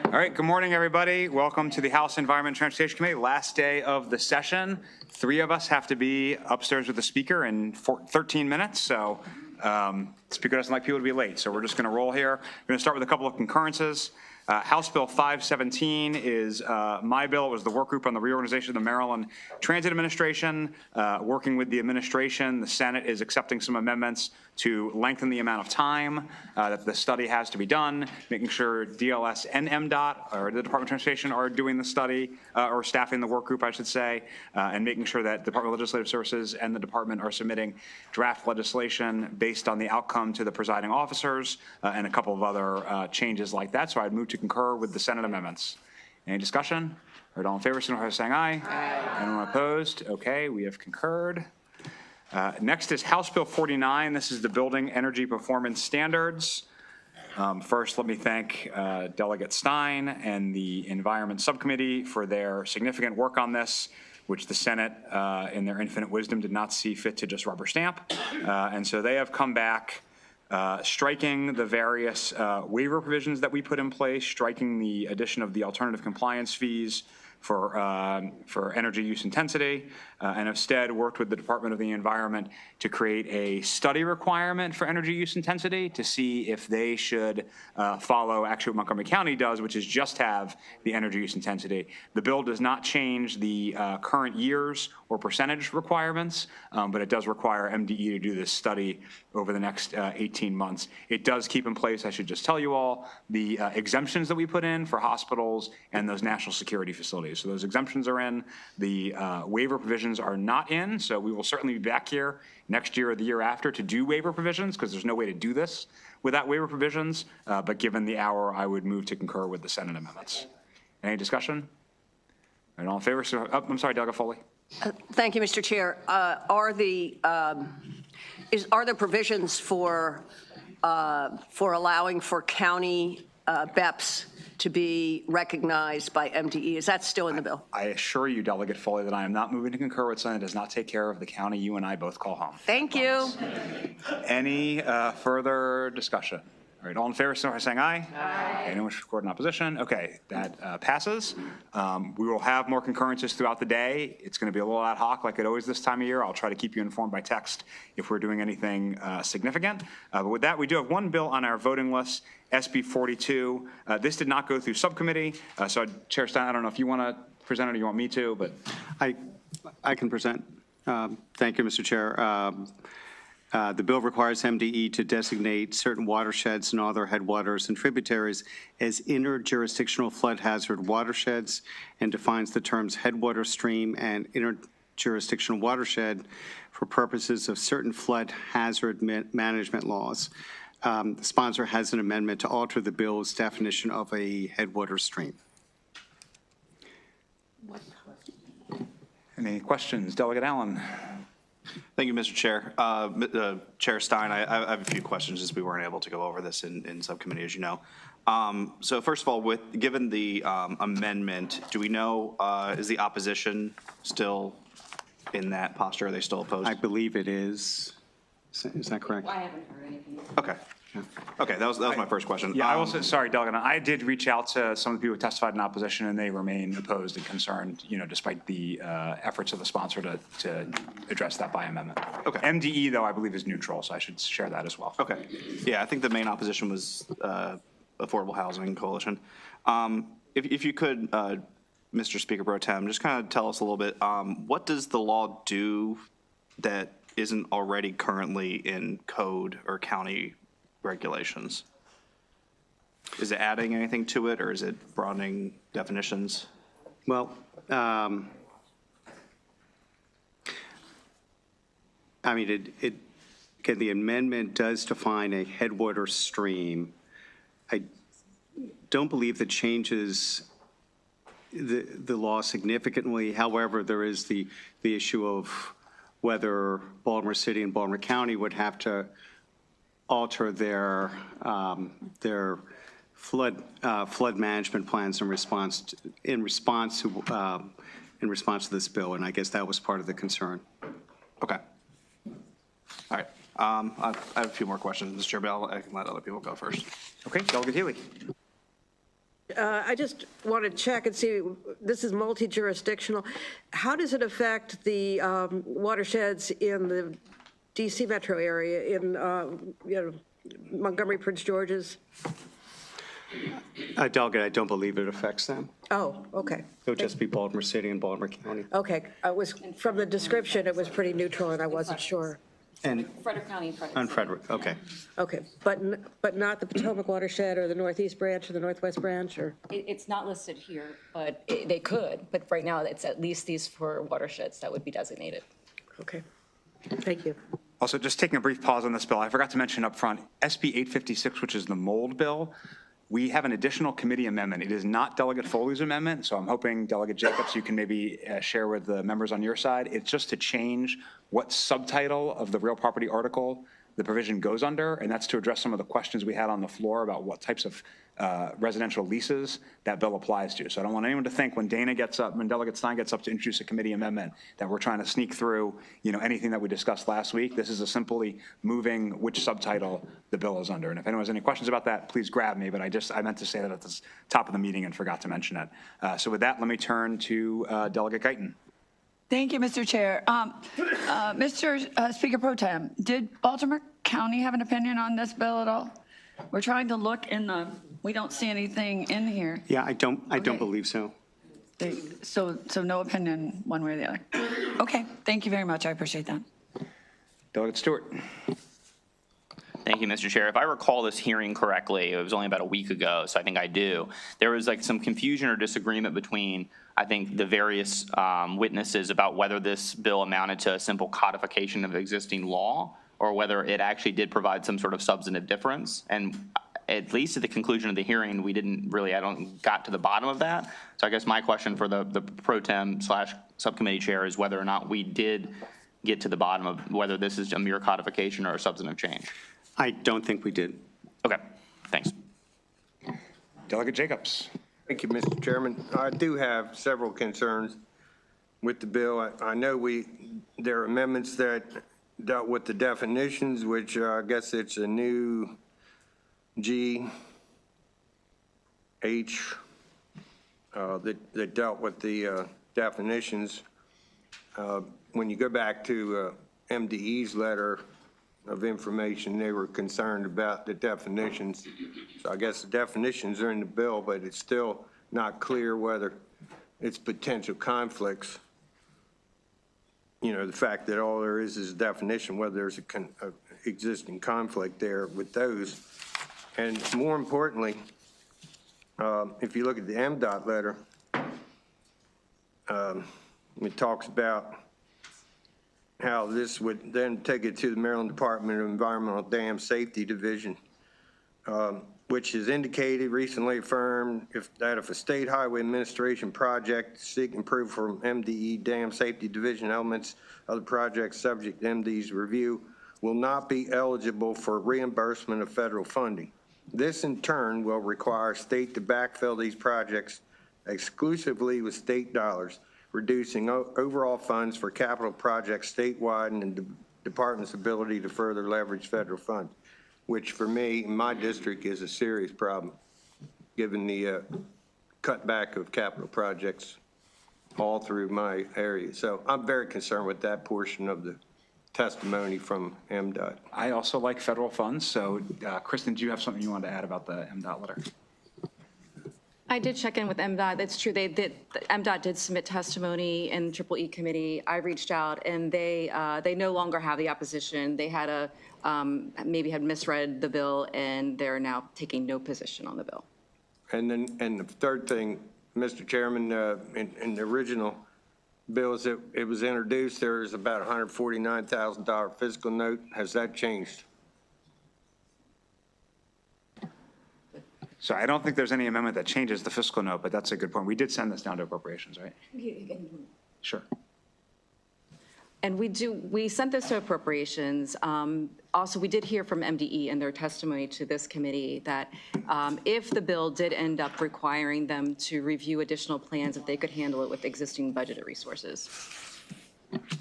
All right, good morning, everybody. Welcome to the House Environment and Transportation Committee, last day of the session. 3 of us have to be upstairs with the speaker in 13 minutes, so the speaker doesn't like people to be late, so we're just going to roll here. We're going to start with a couple of concurrences. House Bill 517 is my bill. It was the work group on the reorganization of the Maryland Transit Administration. Working with the administration, the Senate is accepting some amendments to lengthen the amount of time that the study has to be done, making sure DLS and MDOT, or the Department of Transportation, are doing the study, or staffing the work group, I should say, and making sure that Department of Legislative Services and the department are submitting draft legislation based on the outcome to the presiding officers and a couple of other changes like that. So I'd move to concur with the Senate amendments. Any discussion? All right, all in favor, signify by saying aye. Aye. Anyone opposed? Okay, we have concurred. Next is House Bill 49. This is the Building Energy Performance Standards. First, let me thank Delegate Stein and the Environment Subcommittee for their significant work on this, which the Senate, in their infinite wisdom, did not see fit to just rubber stamp. And so they have come back striking the various waiver provisions that we put in place, striking the addition of the alternative compliance fees for energy use intensity, and instead worked with the Department of the Environment to create a study requirement for energy use intensity to see if they should follow actually what Montgomery County does, which is just have the energy use intensity. The bill does not change the current years or percentage requirements, but it does require MDE to do this study over the next 18 months. It does keep in place, I should just tell you all, the exemptions that we put in for hospitals and those national security facilities. So those exemptions are in, the waiver provisions are not in, so we will certainly be back here next year or the year after to do waiver provisions because there's no way to do this without waiver provisions, but given the hour, I would move to concur with the Senate amendments. Any discussion? And all in favor? So, I'm sorry, Delegate Foley. Thank you, Mr. Chair. Are there provisions for allowing for county BEPS to be recognized by MDE? Is that still in the bill? I assure you, Delegate Foley, that I am not moving to concur with something that does not take care of the county you and I both call home. Thank you. Any further discussion? All right, all in favor, signify by saying aye. Aye. Okay, anyone wish to record in opposition? Okay, that passes. We will have more concurrences throughout the day. It's going to be a little ad hoc like it always this time of year. I'll try to keep you informed by text if we're doing anything significant. But with that, we do have one bill on our voting list, SB 42. This did not go through subcommittee. So Chair Stein, I don't know if you want to present it or you want me to, but. I can present. Thank you, Mr. Chair. The bill requires MDE to designate certain watersheds and other headwaters and tributaries as interjurisdictional flood hazard watersheds and defines the terms headwater stream and interjurisdictional watershed for purposes of certain flood hazard management laws. The sponsor has an amendment to alter the bill's definition of a headwater stream. Any questions? Delegate Allen. Thank you, Mr. Chair. Chair Stein, I have a few questions as we weren't able to go over this in subcommittee, as you know. So first of all, given the amendment, do we know, is the opposition still in that posture? Are they still opposed? I believe it is. Is that correct? I haven't heard anything. Okay. Okay, that was my first question. Yeah, I also, sorry, Delegate, I did reach out to some of the people who testified in opposition, and they remain opposed and concerned, despite the efforts of the sponsor to address that by amendment. Okay. MDE, though, I believe is neutral, so I should share that as well. Okay. Yeah, I think the main opposition was Affordable Housing Coalition. If you could, Mr. Speaker Pro Tem, just kind of tell us a little bit, what does the law do that isn't already currently in code or county regulations? Is it adding anything to it, or is it broadening definitions? Well, I mean, again, the amendment does define a headwater stream. I don't believe that changes the law significantly. However, there is the issue of whether Baltimore City and Baltimore County would have to alter their flood management plans in response to this bill, and I guess that was part of the concern. Okay. All right. I have a few more questions, Mr. Chair, but I can let other people go first. Okay, Delegate Healy. I just want to check and see, this is multi-jurisdictional. How does it affect the watersheds in the DC metro area, in, Montgomery, Prince George's? Delegate, I don't believe it affects them. Oh, okay. It would just be Baltimore City and Baltimore County. Okay, from the description, it was pretty neutral, and I wasn't sure. And Frederick County and Frederick. on Frederick, okay. Okay, but not the Potomac watershed or the Northeast branch or the Northwest branch, or? It's not listed here, but they could. But right now, it's at least these 4 watersheds that would be designated. Okay, thank you. Also, just taking a brief pause on this bill, I forgot to mention up front, SB 856, which is the mold bill, we have an additional committee amendment. It is not Delegate Foley's amendment, so I'm hoping, Delegate Jacobs, you can maybe share with the members on your side. It's just to change what subtitle of the real property article the provision goes under, and that's to address some of the questions we had on the floor about what types of residential leases that bill applies to. So I don't want anyone to think when Dana gets up, when Delegate Stein gets up to introduce a committee amendment, that we're trying to sneak through, anything that we discussed last week. This is a simply moving which subtitle the bill is under. And if anyone has any questions about that, please grab me, but I meant to say that at the top of the meeting and forgot to mention it. So with that, let me turn to Delegate Guyton. Thank you, Mr. Chair. Mr. Speaker Pro Tem, did Baltimore County have an opinion on this bill at all? We're trying to look we don't see anything in here. Yeah, I don't Okay. believe so. So no opinion one way or the other. Okay, thank you very much. I appreciate that. Delegate Stewart. Thank you, Mr. Chair. If I recall this hearing correctly, it was only about a week ago, so I think I do. There was some confusion or disagreement between, I think, the various witnesses about whether this bill amounted to a simple codification of existing law or whether it actually did provide some sort of substantive difference. And at least at the conclusion of the hearing, we didn't really, got to the bottom of that. So I guess my question for the pro tem / subcommittee chair is whether or not we did get to the bottom of whether this is a mere codification or a substantive change. I don't think we did. Okay, thanks. Delegate Jacobs. Thank you, Mr. Chairman. I do have several concerns with the bill. I know there are amendments that dealt with the definitions, which I guess it's a new G, H, that dealt with the definitions. When you go back to MDE's letter of information, they were concerned about the definitions. So I guess the definitions are in the bill, but it's still not clear whether it's potential conflicts. The fact that all there is a definition, whether there's a existing conflict there with those. And more importantly, if you look at the MDOT letter, it talks about how this would then take it to the Maryland Department of Environmental Dam Safety Division, which has indicated, recently affirmed, if a state highway administration project seeking approval from MDE Dam Safety Division, elements of the project subject to MDE's review will not be eligible for reimbursement of federal funding. This in turn will require state to backfill these projects exclusively with state dollars, reducing overall funds for capital projects statewide and the department's ability to further leverage federal funds, which for me, in my district, is a serious problem, given the cutback of capital projects all through my area. So I'm very concerned with that portion of the testimony from MDOT. I also like federal funds, so Kristen, do you have something you want to add about the MDOT letter? I did check in with MDOT. That's true. MDOT did submit testimony in EE committee. I reached out, and they no longer have the opposition. They had maybe had misread the bill, and they're now taking no position on the bill. And the third thing, Mr. Chairman, in the original bills that it was introduced, there is about $149,000 fiscal note. Has that changed? So I don't think there's any amendment that changes the fiscal note, but that's a good point. We did send this down to appropriations, right? Sure. And we sent this to appropriations. Also, we did hear from MDE in their testimony to this committee that if the bill did end up requiring them to review additional plans, if they could handle it with existing budgeted resources.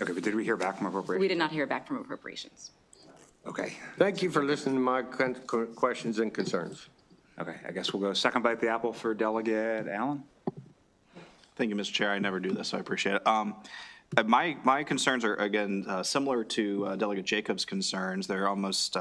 Okay, but did we hear back from appropriations? We did not hear back from appropriations. Okay. Thank you for listening to my questions and concerns. Okay, I guess we'll go second bite at the apple for Delegate Allen. Thank you, Mr. Chair. I never do this, so I appreciate it. My concerns are, again, similar to Delegate Jacobs' concerns. They're almost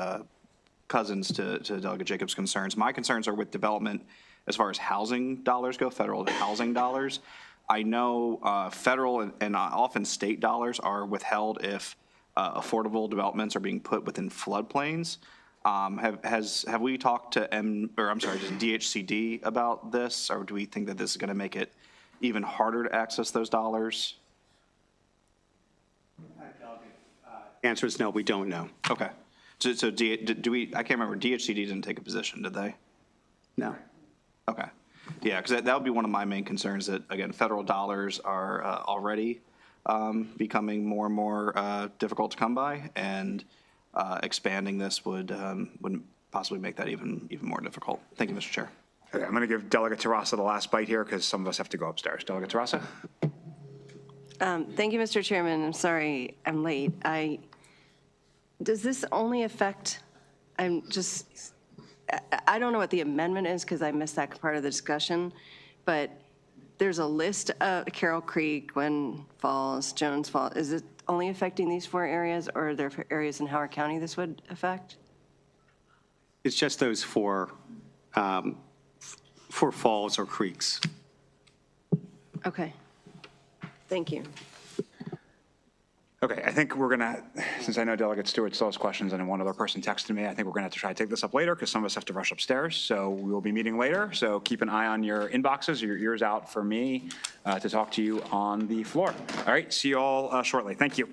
cousins to Delegate Jacobs' concerns. My concerns are with development as far as housing dollars go, federal housing dollars. I know federal and often state dollars are withheld if affordable developments are being put within floodplains. Have we talked to DHCD about this, or do we think that this is going to make it even harder to access those dollars? Answer is no, we don't know. Okay. So do we, I can't remember, DHCD didn't take a position, did they? No. Okay. Yeah, because that would be one of my main concerns, that, again, federal dollars are already becoming more and more difficult to come by, and expanding this would possibly make that even more difficult. Thank you, Mr. Chair. Okay, I'm going to give Delegate Terrassa the last bite here because some of us have to go upstairs. Delegate Terrassa? Thank you, Mr. Chairman. I'm sorry I'm late. Does this only affect, I don't know what the amendment is because I missed that part of the discussion, but there's a list of Carroll Creek, Gwen Falls, Jones Falls. Is it only affecting these 4 areas, or are there areas in Howard County this would affect? It's just those 4 falls or creeks. Okay. Thank you. Okay, I think we're going to, since I know Delegate Stewart still has questions and one other person texted me, I think we're going to have to try to take this up later because some of us have to rush upstairs. So we will be meeting later. So keep an eye on your inboxes, your ears out for me to talk to you on the floor. All right, see you all shortly. Thank you.